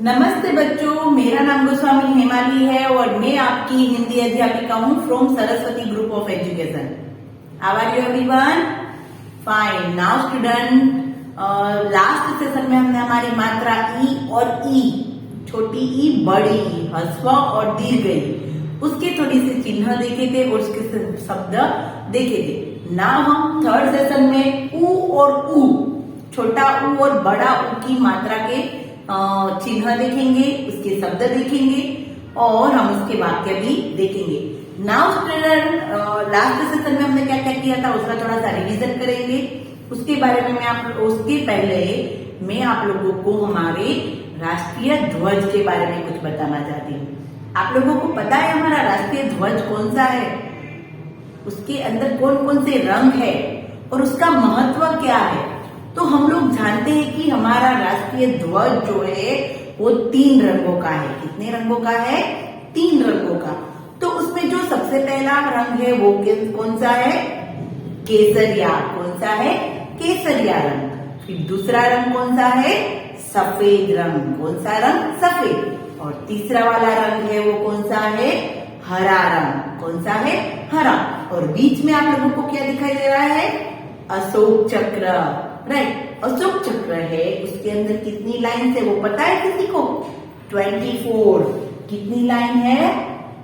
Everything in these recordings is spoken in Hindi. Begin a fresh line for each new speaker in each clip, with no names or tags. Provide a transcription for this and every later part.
नमस्ते बच्चों, मेरा नाम गोस्वामी हेमाली है और मैं आपकी हिंदी अध्यापिका हूँ from Saraswati group of education. How are you everyone? Fine. Now student, last session में हमने हमारी मात्रा ई और ई, छोटी ई, बड़ी ई, ह्रस्व और दीर्घ ई, उसके थोड़ी सी चिन्ह देखे थे और उसके शब्द देखे थे। नाउ हम थर्ड सेशन में ऊ और ऊ, छोटा ऊ और बड़ा ऊ की मात्रा के चिन्ह देखेंगे, उसके शब्द देखेंगे और हम उसके वाक्य भी देखेंगे। नाउ स्टूडेंट, लास्ट सेशन में हमने क्या क्या किया था उसका थोड़ा सा रिवीजन करेंगे। उसके बारे में उसके पहले मैं आप लोगों को हमारे राष्ट्रीय ध्वज के बारे में कुछ बताना चाहती हूँ। आप लोगों को पता है हमारा राष्ट्रीय ध्वज कौन सा है, उसके अंदर कौन कौन से रंग है और उसका महत्व क्या है? तो हम लोग जानते हैं कि हमारा राष्ट्रीय ध्वज जो है वो 3 रंगों का है। कितने रंगों का है? 3 रंगों का। तो उसमें जो सबसे पहला रंग है वो कौन सा है? केसरिया। कौन सा है? केसरिया रंग। फिर दूसरा रंग कौन सा है? सफेद रंग। कौन सा रंग? सफेद। और तीसरा वाला रंग है वो कौन सा है? हरा रंग। कौन सा है? हरा। और बीच में आप लोगों को क्या दिखाई दे रहा है? अशोक चक्र। राइट, अशोक चक्र है। उसके अंदर कितनी लाइन है वो पता है किसी को? 24। कितनी लाइन है?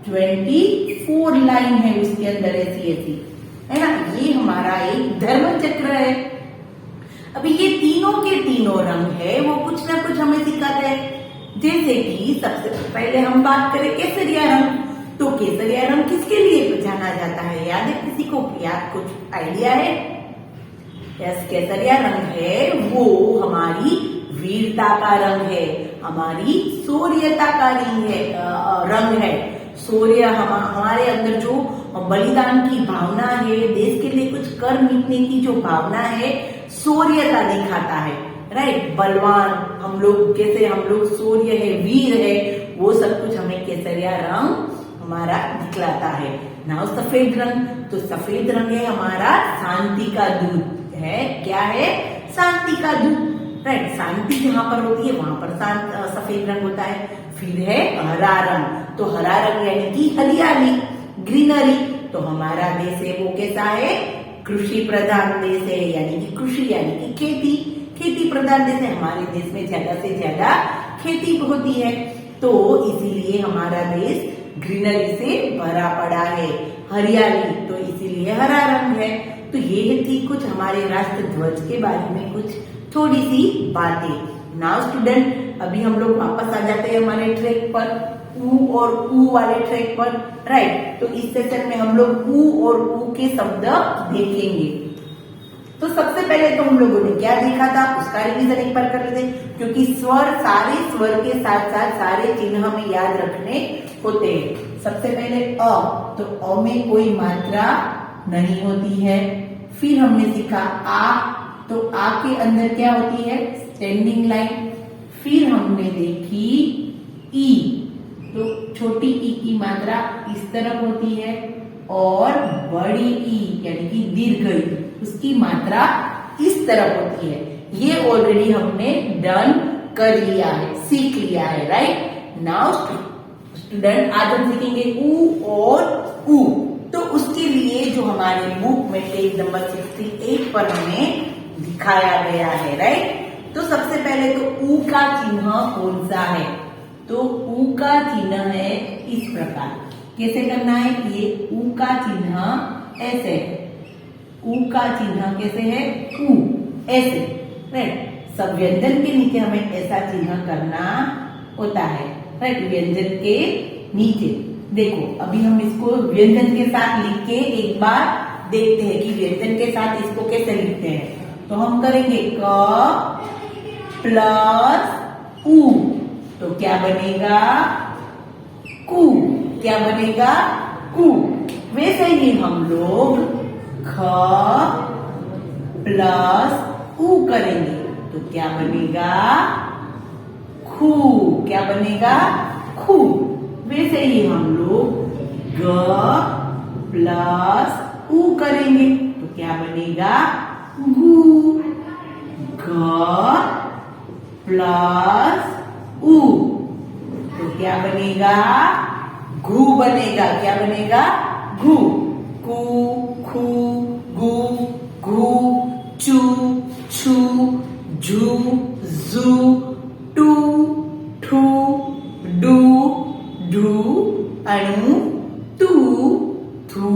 24 लाइन है उसके अंदर, ऐसी ऐसी, है ना। ये हमारा एक धर्म चक्र है। अभी ये तीनों के तीनों रंग है वो कुछ ना कुछ हमें सिखाते हैं। जैसे कि सबसे पहले हम बात करें केसरिया रंग। तो केसरिया रंग किसके लिए जाना जाता है? याद है किसी को? याद कुछ आइडिया है? यस, केसरिया रंग है वो हमारी वीरता का रंग है, हमारी शौर्यता का रंग है। शौर्य हमारे अंदर जो बलिदान की भावना है, देश के लिए कुछ कर मिटने की जो भावना है, शौर्यता दिखाता है। राइट, बलवान हम लोग, कैसे हम लोग शौर्य है, वीर है, वो सब कुछ हमें केसरिया रंग हमारा दिखलाता है। नाउ सफेद रंग। तो सफेद रंग है हमारा शांति का दूत है। क्या है? शांति का दूत। राइट, शांति जहां पर होती है वहां पर सफेद रंग होता है। फिर है हरा रंग। तो हरा रंग यानी कि हरियाली, ग्रीनरी। तो हमारा देश है वो कैसा है? कृषि प्रधान देश है, यानी कि कृषि यानी कि खेती, खेती प्रधान देश है। हमारे देश में ज्यादा से ज्यादा खेती होती है, तो इसीलिए हमारा देश ग्रीनरी से भरा पड़ा है, हरियाली, तो इसीलिए हरा रंग है। तो ये थी कुछ हमारे राष्ट्र ध्वज के बारे में कुछ थोड़ी सी बातें। नाउ स्टूडेंट, अभी हम लोग वापस आ जाते हैं हमारे ट्रैक पर, ऊ और ऊ वाले ट्रैक पर। राइट, तो इस सेशन में हम लोग ऊ और ऊ के शब्द देखेंगे। तो सबसे पहले तो हम लोगों ने क्या देखा था उसका रिवीजन एक बार कर लेते हैं, क्योंकि सारे स्वर के साथ साथ सारे चिन्ह हमें याद रखने होते हैं। सबसे पहले अ, तो अ में कोई मात्रा नहीं होती है। फिर हमने सीखा आ, तो आ के अंदर क्या होती है? Standing line. फिर हमने देखी ई, तो छोटी ई की मात्रा इस तरफ होती है और बड़ी ई यानी कि दीर्घ ई, उसकी मात्रा इस तरफ होती है। ये ऑलरेडी हमने डन कर लिया है, सीख लिया है। राइट, नाउ स्टूडेंट, आज हम सीखेंगे ऊ और ऊ। तो उसके लिए जो हमारे बुक में पेज नंबर 68 पर हमें दिखाया गया है। राइट, तो सबसे पहले तो ऊ का चिन्ह कौन सा है? तो ऊ का चिन्ह है इस प्रकार। कैसे करना है? ये ऊ का चिन्ह ऐसे है। ऊ का चिन्ह कैसे है? ऊ, ऐसे। राइट, सब व्यंजन के नीचे हमें ऐसा चिन्ह करना होता है। राइट, व्यंजन के नीचे। देखो, अभी हम इसको व्यंजन के साथ लिख के एक बार देखते हैं कि व्यंजन के साथ इसको कैसे लिखते हैं। तो हम करेंगे क प्लस ऊ, तो क्या बनेगा? कू। क्या बनेगा? कू। वैसे ही हम लोग ख प्लस ऊ करेंगे, तो क्या बनेगा? खू। क्या बनेगा? खू। वैसे ही हम लोग ग प्लस ऊ करेंगे, तो क्या बनेगा? गू। ग प्लस ऊ, तो क्या बनेगा? घू बनेगा। क्या बनेगा? घू। कू, खू, गू, घू, चू, छू, झू, जू, टू, ठू, डू, ढू, अणु, तू, थू,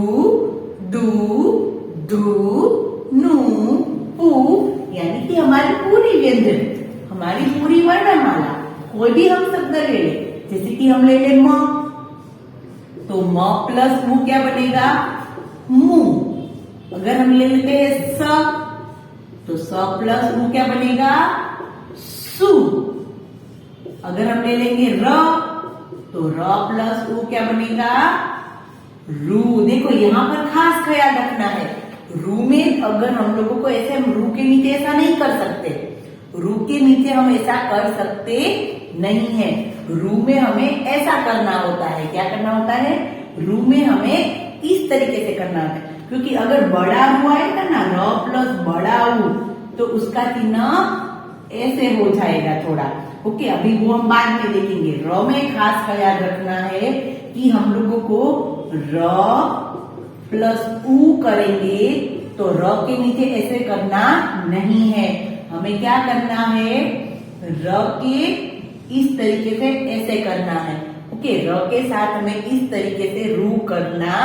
दू, धू, नू, पू, यानी कि हमारी पूरी व्यंजन, हमारी पूरी वर्णमाला। कोई भी हम शब्द ले ले, जैसे कि हम ले ले म, तो म प्लस मु क्या बनेगा? मु। अगर हम ले लेते हैं स, तो स प्लस मु क्या बनेगा? सु। अगर हम ले लेंगे र, तो र प्लस उ क्या बनेगा? रू। देखो यहाँ पर खास ख्याल रखना है, रू में अगर हम लोगों को ऐसे, हम रू के नीचे ऐसा नहीं कर सकते, रू के नीचे हम ऐसा कर सकते नहीं है। रू में हमें ऐसा करना होता है। क्या करना होता है? रू में हमें इस तरीके से करना होता है, क्योंकि अगर बड़ा रू आएगा ना, र प्लस बड़ा ऊ, तो उसका चिन्ह ऐसे हो जाएगा थोड़ा। ओके, अभी वो हम बाद में देखेंगे। र में खास ख्याल रखना है कि हम लोगों को र प्लस ऊ करेंगे तो र के नीचे ऐसे करना नहीं है, हमें क्या करना है? र के इस तरीके से ऐसे करना है। ओके, र के साथ हमें इस तरीके से रू करना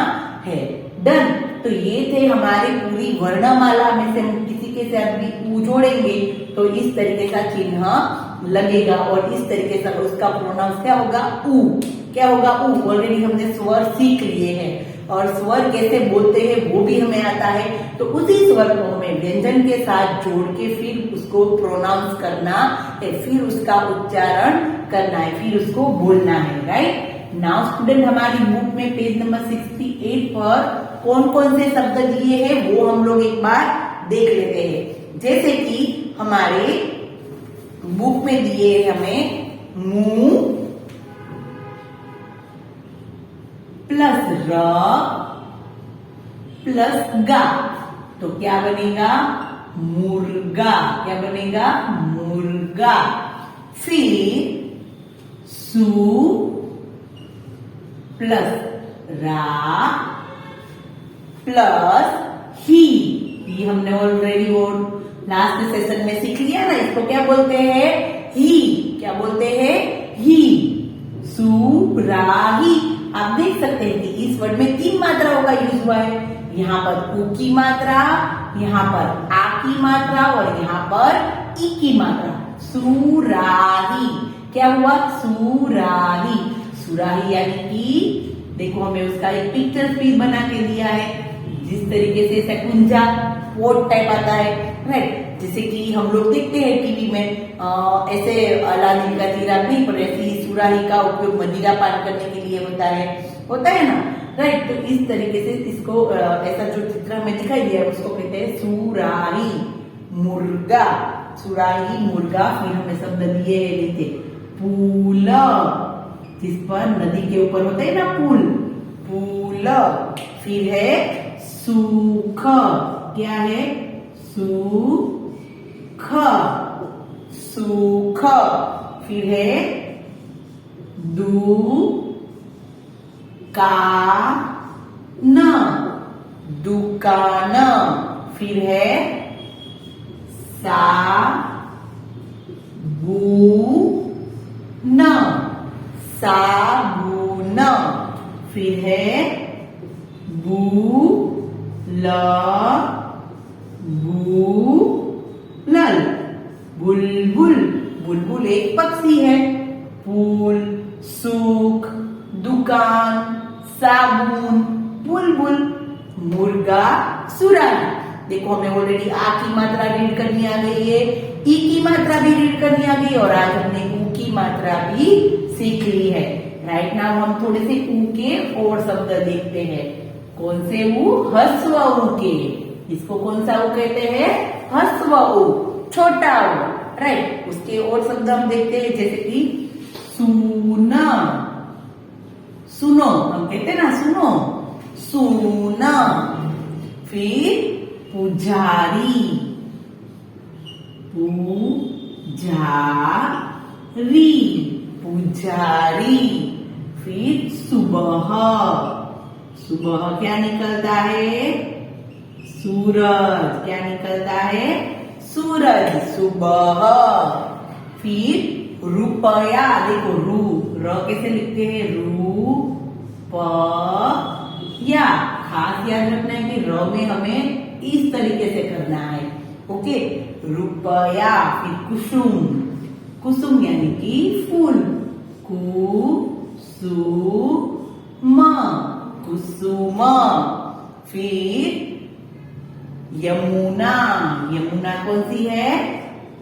है। डन। तो ये थे हमारे पूरी वर्णमाला में से हम किसी के साथ भी ऊ जोड़ेंगे तो इस तरीके का चिन्ह लगेगा और इस तरीके से उसका प्रोनाउंस क्या होगा? ऊ। क्या होगा? ऊ। ऑलरेडी हमने स्वर सीख लिए हैं और स्वर कैसे बोलते हैं वो भी हमें आता है, तो उसी स्वर को हमें व्यंजन के साथ जोड़ के फिर उसको प्रोनाउंस करना है, फिर उसका उच्चारण करना है, फिर उसको बोलना है। राइट नाउ स्टूडेंट, हमारी बुक में पेज नंबर 68 पर कौन कौन से शब्द दिए हैं वो हम लोग एक बार देख लेते हैं। जैसे कि हमारे बुक में दिए हमें मु प्लस र प्लस गा, तो क्या बनेगा? मुर्गा। क्या बनेगा? मुर्गा। फिर सु प्लस रा प्लस ही, ये हमने ऑलरेडी वो लास्ट सेशन में सीख लिया ना, इसको क्या बोलते हैं? ही। क्या बोलते हैं? ही। सुराही। आप देख सकते हैं कि इस वर्ड में 3 मात्राओं का यूज हुआ है। यहाँ पर उ की मात्रा, यहाँ पर आ की मात्रा और यहाँ पर ई की मात्रा। सुराही। क्या हुआ? सुराही। सुराही यानी कि देखो हमें उसका एक पिक्चर भी बना के दिया है, जिस तरीके से शकुंजा पोट टाइप आता है। राइट, जैसे कि हम लोग देखते हैं टीवी में ऐसे अलादीन का चिराग नहीं, पर ऐसी सुराही का उपयोग मदिरा पान करने के लिए होता है ना। राइट, तो इस तरीके से इसको ऐसा जो चित्र हमें दिखाई दिया है उसको कहते हैं सुराही। मुर्गा, सुराही, मुर्गा। फिर हमें शब्द दिए है नीचे पुल, जिस पर नदी के ऊपर होता है ना पुल, पुल। फिर है सूख। क्या है? सूख, सूख। फिर है दुकान, दुकान। फिर है साबुन, साबुन। फिर है बुलबुल, बुलबुल। बुलबुल एक पक्षी है। फूल, सूख, दुकान, साबुन, बुलबुल, मुर्गा, सुराही। देखो हमें ऑलरेडी आ की मात्रा रीड करनी आ गई है, ई की मात्रा भी रीड करनी आ गई और आज हमने ऊ की मात्रा भी सीख ली है। राइट नाउ हम थोड़े से ऊ के और शब्द देखते हैं। कौन से ऊ? हस्व ऊ के। इसको कौन सा ऊ कहते हैं? हस्व ऊ, छोटा ऊ। राइट, उसके और शब्द हम देखते हैं, जैसे कि सुना, सुनो, हम कहते हैं ना सुनो, सुना। फिर पुजारी, पुजारी। री पुजारी। फिर सुबह, सुबह क्या निकलता है? सूरज। क्या निकलता है? सूरज, सुबह। फिर रुपया, देखो रू, र कैसे लिखते हैं? रू प या। खास याद रखना है कि र में हमें इस तरीके से करना है। ओके, रुपया। फिर कुसुम, कुसुम यानी कि फूल। कुसुम, कुसुम। फिर यमुना, यमुना कौन सी है?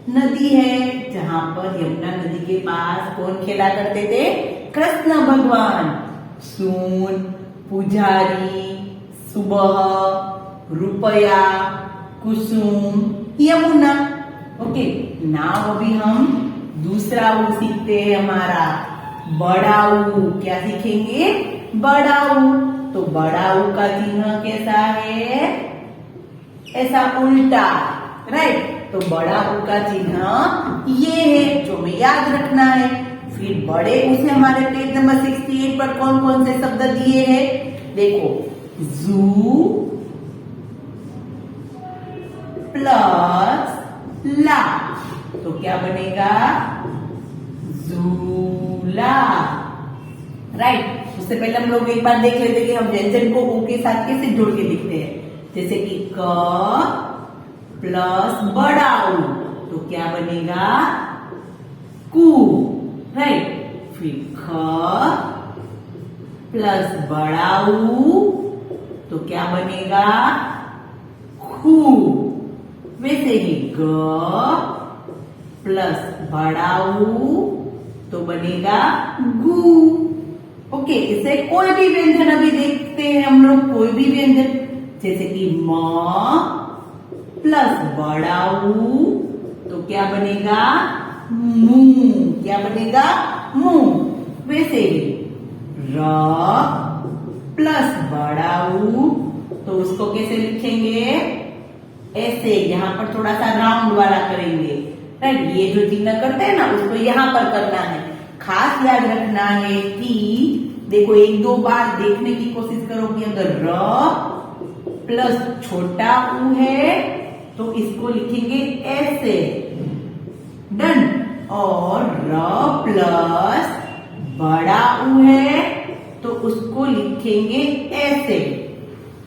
नदी है, जहां पर यमुना नदी के पास कौन खेला करते थे? कृष्ण भगवान। सून, पुजारी, सुबह, रुपया, कुसुम, यमुना। ओके, नाउ अभी हम दूसरा ऊ सीखते हैं हमारा बड़ा ऊ। क्या सीखेंगे? बड़ा ऊ। तो बड़ा ऊ का चिन्ह कैसा है? ऐसा उल्टा, राइट। तो बड़ा ऊ का चिन्ह ये है जो हमें याद रखना है। फिर बड़े ऊ से हमारे पेज नंबर 68 पर कौन कौन से शब्द दिए हैं? देखो, जू प्लस ला, तो क्या बनेगा? झूला, राइट। उससे पहले हम लोग एक बार देख लेते कि हम व्यंजन को ऊ के साथ कैसे जोड़ के लिखते हैं। जैसे कि क प्लस बड़ा ऊ, तो क्या बनेगा? कू, राइट। फिर ख प्लस बड़ा ऊ, तो क्या बनेगा? खू। वैसे ही ग प्लस बड़ा ऊ, तो बनेगा गू। ओके, इसे कोई भी व्यंजन अभी देखते हैं हम लोग, कोई भी व्यंजन। जैसे कि म प्लस बड़ा ऊ, तो क्या बनेगा? मुंह। क्या बनेगा? मुंह। वैसे ही र प्लस बड़ा ऊ, तो उसको कैसे लिखेंगे? ऐसे, यहाँ पर थोड़ा सा राउंड वाला करेंगे, राइट। ये जो चिन्ह करते हैं ना, उसको यहाँ पर करना है। खास याद रखना है कि देखो, एक दो बार देखने की कोशिश करो कि अगर र प्लस छोटा ऊ है तो इसको लिखेंगे ऐसे, डन। और र प्लस बड़ा ऊ है तो उसको लिखेंगे ऐसे।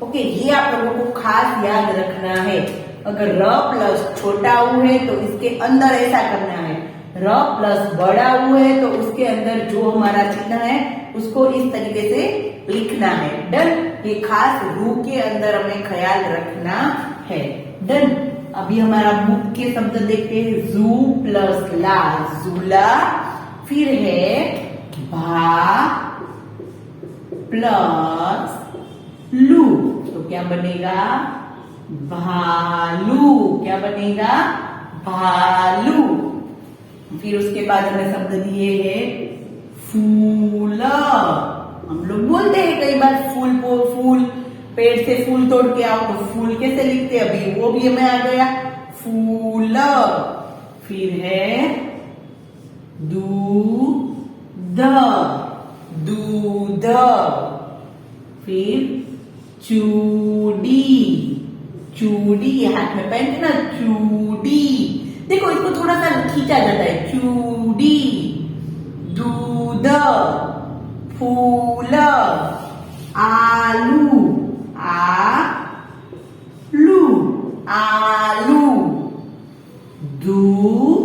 ओके, ये आप लोगों को खास याद रखना है। अगर र प्लस छोटा ऊ है तो इसके अंदर ऐसा करना है, र प्लस बड़ा ऊ है तो उसके अंदर जो हमारा चिन्ह है उसको इस तरीके से लिखना है, डन। ये खास रू के अंदर हमें ख्याल रखना है, डन। अभी हमारा बुक के शब्द देखते हैं। जू प्लस ला, झूला। फिर है भा प्लस लू, तो क्या बनेगा? भालू। क्या बनेगा? भालू। फिर उसके बाद हमें शब्द दिए हैं फूल। हम लोग बोलते हैं कई बार फूल को, फूल पेड़ से फूल तोड़ के आओ, तो फूल कैसे लिखते हैं? अभी वो भी हमें आ गया, फूल। फिर है दूध, दूध। फिर चूड़ी, चूड़ी, हाथ में पहनते ना, चूड़ी। देखो, इसको थोड़ा सा खींचा जाता है, चूड़ी। दूध, फूल, आलू, आलू, आलू। धूप,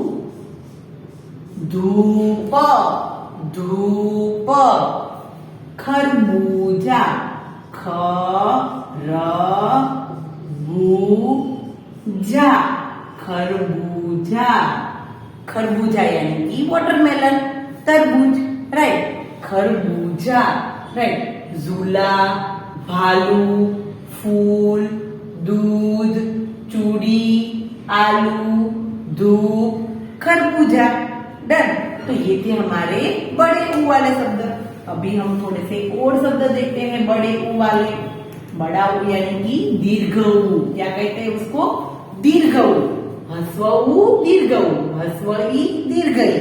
धूप। खरबूजा, खरबूजा, खरबूजा। खरबूजा यानी कि वाटरमेलन, तरबूज, राइट। खरबूजा, राइट। झूला, भालू, फूल, दूध, चूड़ी, आलू, धूप, खरबूजा, डन। तो ये थे हमारे बड़े ऊ वाले शब्द। अभी हम थोड़े से और शब्द देखते हैं बड़े ऊ वाले। बड़ा ऊ यानी कि दीर्घ ऊ। क्या कहते हैं उसको? दीर्घ ऊ। ह्रस्व ऊ, दीर्घ ऊ, ह्रस्व ई, दीर्घ ई।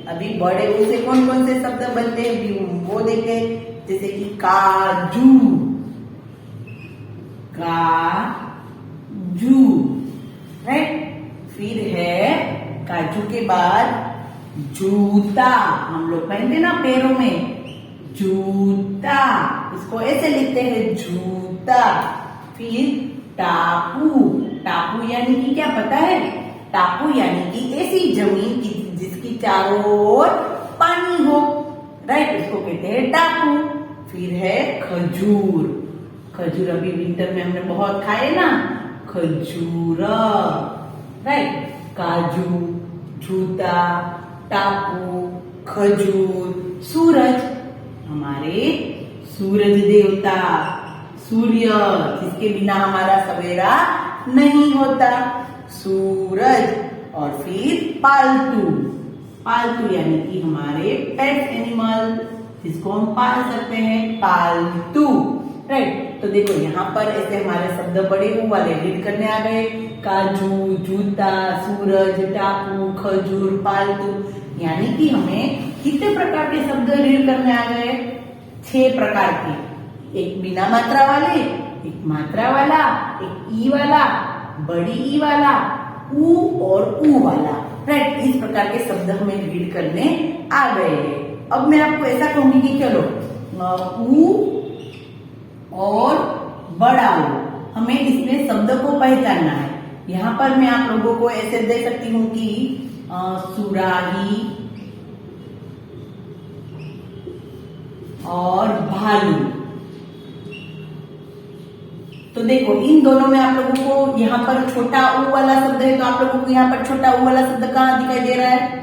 अभी बड़े ऊ से कौन कौन से शब्द बनते हैं वो देखे, जैसे कि काजू, काजू, राइट। फिर है काजू के बाद जूता, हम लोग पहनते ना पैरों में, जूता, इसको ऐसे लिखते हैं जूता। फिर टापू, टापू यानी कि क्या पता है? टापू यानी कि ऐसी जमीन की जिसकी चारों ओर पानी हो, राइट, उसको कहते हैं टापू। फिर है खजूर, खजूर अभी विंटर में हमने बहुत खाए ना, खजूर, राइट। काजू, जूता, टापू, खजूर, सूरज, हमारे सूरज देवता, सूर्य, जिसके बिना हमारा सवेरा नहीं होता, सूरज। और फिर पालतू, पालतू यानी कि हमारे पेट एनिमल, जिसको हम पाल सकते हैं, पालतू, राइट। तो देखो यहाँ पर ऐसे हमारे शब्द बड़े ऊ वाले रीड करने आ गए, काजू, जूता, सूरज, टापू, खजूर, पालतू, यानी कि हमें कितने प्रकार के शब्द रीड करने आ गए? 6 प्रकार के, एक बिना मात्रा वाले, एक मात्रा वाला, एक ई वाला, बड़ी ई वाला, ऊ और ऊ वाला, राइट। इस प्रकार के शब्द हमें रीड करने आ गए हैं। अब मैं आपको ऐसा कहूंगी कि चलो ऊ और बड़ा ऊ, हमें इसमें शब्द को पहचानना है। यहाँ पर मैं आप लोगों को ऐसे दे सकती हूँ कि सुराही और भालू। तो देखो इन दोनों में आप लोगों को यहाँ पर छोटा ऊ वाला शब्द है, तो आप लोगों को यहाँ पर छोटा ऊ वाला शब्द कहाँ दिखाई दे रहा है?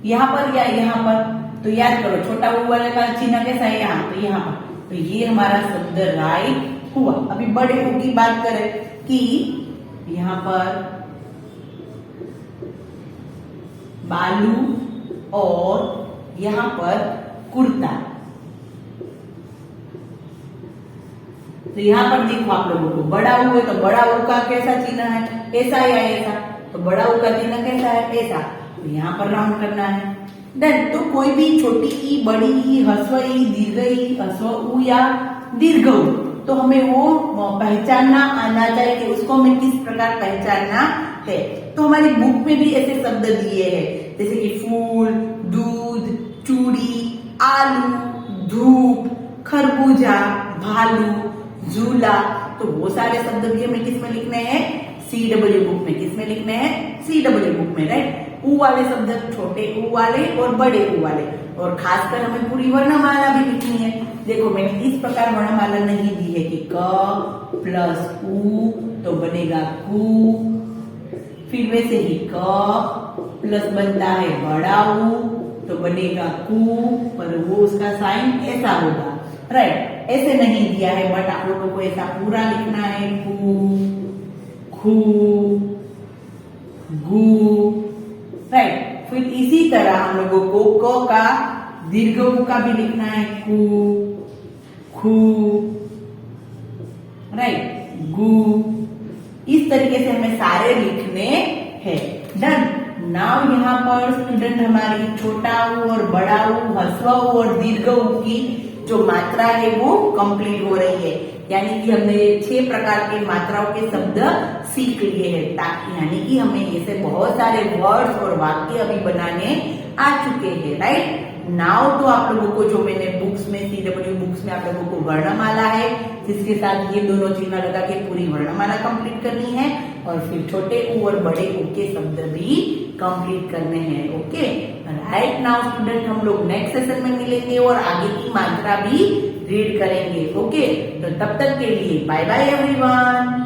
यहाँ पर या यहाँ पर? तो याद करो छोटा ऊ वाले का चिन्ह कैसा है? यहाँ, तो यहाँ पर। तो ये हमारा शब्द राइट हुआ। अभी बड़े ऊ की बात करें कि यहाँ पर बालू और यहाँ पर कुर्ता। तो यहाँ पर देखो आप लोगों को बड़ा ऊ है, तो बड़ा ऊ का कैसा चिन्ह है? ऐसा या ऐसा? तो बड़ा ऊ का चिन्ह कैसा है? ऐसा। तो यहाँ पर राउंड करना है। देन तो कोई भी छोटी ई, बड़ी ई, ह्रस्व ई, दीर्घ ई, ह्रस्व ऊ या दीर्घ ऊ, तो हमें वो पहचानना आना चाहिए कि उसको हमें किस प्रकार पहचानना है। तो हमारी बुक में भी ऐसे शब्द दिए हैं, जैसे कि फूल, दूध, चूड़ी, आलू, धूप, खरबूजा, भालू, झूला। तो वो सारे शब्द भी हमें किस में लिखने हैं? CW बुक में। किस में लिखने हैं? CW बुक में, राइट। ऊ वाले शब्द छोटे ऊ वाले और बड़े ऊ वाले, और खासकर हमें पूरी वर्णमाला भी लिखनी है। देखो मैंने इस प्रकार वर्णमाला नहीं दी है कि क प्लस ऊ तो बनेगा कू, फिर वैसे ही क प्लस बनता है बड़ा ऊ तो बनेगा कू, पर वो उसका साइन ऐसा होगा, राइट। ऐसे नहीं दिया है, बट आप लोगों को ऐसा पूरा लिखना है, कू, खू, गू, राइट। फिर इसी तरह हम लोगों को क का दीर्घ ऊ का भी लिखना है, कू, खू, राइट, गू। इस तरीके से हमें सारे लिखने हैं। डन। नाउ यहाँ पर स्टूडेंट हमारी छोटा ऊ और बड़ा ऊ, ह्रस्व ऊ और दीर्घ ऊ की जो मात्रा है वो कंप्लीट हो रही है, यानी कि हमने 6 प्रकार के मात्राओं के शब्द सीख लिए हैं, ताकि यानी कि हमें ऐसे बहुत सारे वर्ड्स और वाक्य अभी बनाने आ चुके हैं, राइट। नाउ तो आप लोगों को जो मैंने बुक्स में CW बुक्स में आप लोगों को वर्णमाला है, जिसके साथ ये दोनों चिन्ह लगा के पूरी वर्णमाला कंप्लीट करनी है, और फिर छोटे ऊ और बड़े ऊ के शब्द भी कंप्लीट करने हैं। Okay right. नाउ स्टूडेंट हम लोग नेक्स्ट सेशन में मिलेंगे और आगे की मात्रा भी रीड करेंगे। ओके तो तब तक के लिए बाय बाय एवरीवन।